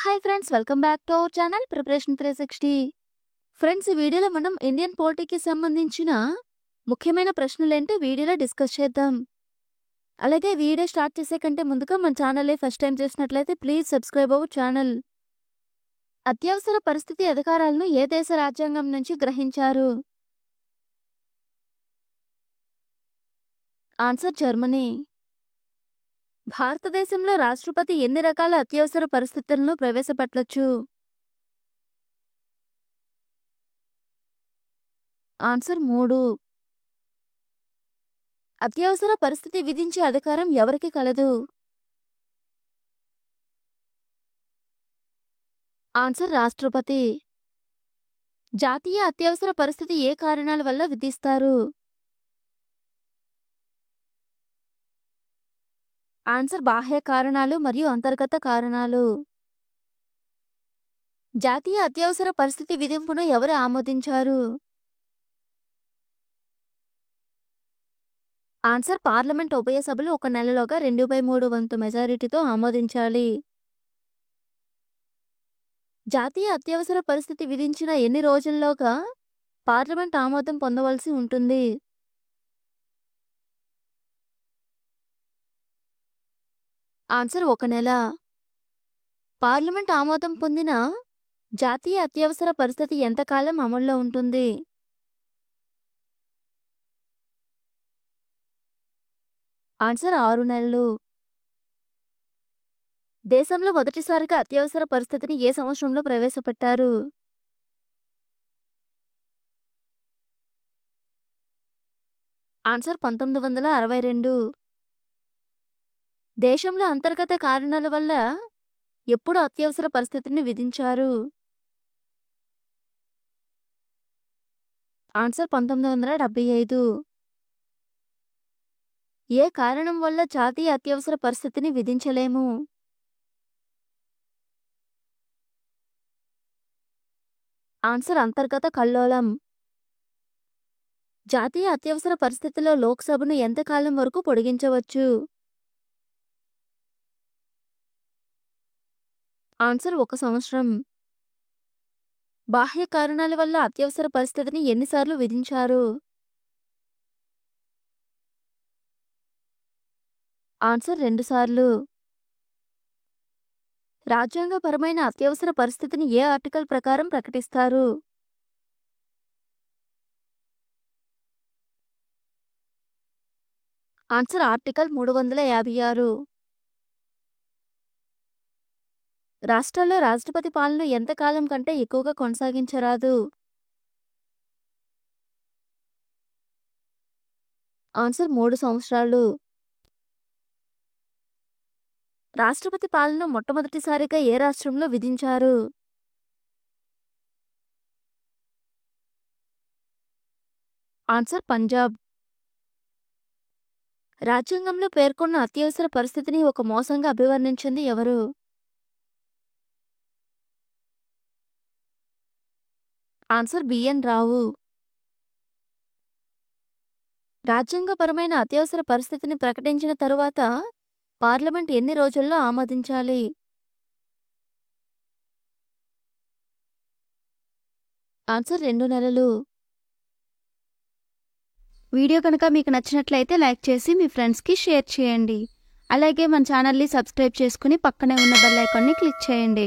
Hi friends, welcome back to our channel preparation 360. Friends, ఈ వీడియోలో మనం ఇండియన్ పాలిటీకి సంబంధించిన ముఖ్యమైన ప్రశ్నలేంటో వీడియోలో డిస్కస్ చేద్దాం. అలాగే వీడియో స్టార్ట్ చేసే కంటే ముందుగా మన ఛానల్ని ఫస్ట్ టైం చేసినట్లయితే ప్లీజ్ సబ్స్క్రైబ్ అవర్ ఛానల్. అత్యవసర పరిస్థితి అధికారాలను ఏ దేశ రాజ్యాంగం నుంచి గ్రహించారు? Answer Germany. భారతదేశంలో రాష్ట్రపతి ఎన్ని రకాల అత్యవసర పరిస్థితులను ప్రవేశపెట్టొచ్చు? ఆన్సర్ 3. అత్యవసర పరిస్థితి విధించే అధికారం ఎవరికి కలదు? ఆన్సర్ రాష్ట్రపతి. జాతీయ అత్యవసర పరిస్థితి ఏ కారణాల వల్ల విధిస్తారు? ఆన్సర్ బాహ్య కారణాలు మరియు అంతర్గత కారణాలు. జాతీయ అత్యవసర పరిస్థితి విధింపును ఎవరు ఆమోదించారు? ఆన్సర్ పార్లమెంట్ ఉభయ సభలు 1 నెలలోగా 2/3 వంతు మెజారిటీతో ఆమోదించాలి. జాతీయ అత్యవసర పరిస్థితి విధించిన ఎన్ని రోజుల్లోగా పార్లమెంట్ ఆమోదం పొందవలసి ఉంటుంది? ఆన్సర్ 1 నెల. పార్లమెంట్ ఆమోదం పొందిన జాతీయ అత్యవసర పరిస్థితి ఎంతకాలం అమల్లో ఉంటుంది? ఆన్సర్ 6 నెలలు. దేశంలో మొదటిసారిగా అత్యవసర పరిస్థితిని ఏ సంవత్సరంలో ప్రవేశపెట్టారు? ఆన్సర్ 1962. దేశంలో అంతర్గత కారణాల వల్ల ఎప్పుడు అత్యవసర పరిస్థితిని విధించారు? ఆన్సర్ 1975. ఏ కారణం వల్ల జాతీయ అత్యవసర పరిస్థితిని విధించలేము? ఆన్సర్ అంతర్గత కల్లోలం. జాతీయ అత్యవసర పరిస్థితిలో లోక్సభను ఎంతకాలం వరకు పొడిగించవచ్చు? ఆన్సర్ 1 సంవత్సరం. బాహ్య కారణాల వల్ల అత్యవసర పరిస్థితిని ఎన్నిసార్లు విధించారు? ఆన్సర్ 2 సార్లు. రాజ్యాంగపరమైన అత్యవసర పరిస్థితిని ఏ ఆర్టికల్ ప్రకారం ప్రకటిస్తారు? Answer article 356. రాష్ట్రాల్లో రాష్ట్రపతి పాలన ఎంతకాలం కంటే ఎక్కువగా కొనసాగించరాదు? ఆన్సర్ 3 సంవత్సరాలు. రాష్ట్రపతి పాలన మొట్టమొదటిసారిగా ఏ రాష్ట్రంలో విధించారు? ఆన్సర్ పంజాబ్. రాజ్యాంగంలో పేర్కొన్న అత్యవసర పరిస్థితిని ఒక మోసంగా అభివర్ణించింది ఎవరు? ఆన్సర్ బిఎన్ రావు. రాజ్యాంగపరమైన అత్యవసర పరిస్థితిని ప్రకటించిన తరువాత పార్లమెంట్ ఎన్ని రోజుల్లో ఆమోదించాలి? ఆన్సర్ 2 నెలలు. వీడియో కనుక మీకు నచ్చినట్లయితే లైక్ చేసి మీ ఫ్రెండ్స్కి షేర్ చేయండి. అలాగే మన ఛానల్ని సబ్స్క్రైబ్ చేసుకుని పక్కనే ఉన్న బెల్ ఐకాన్ని క్లిక్ చేయండి.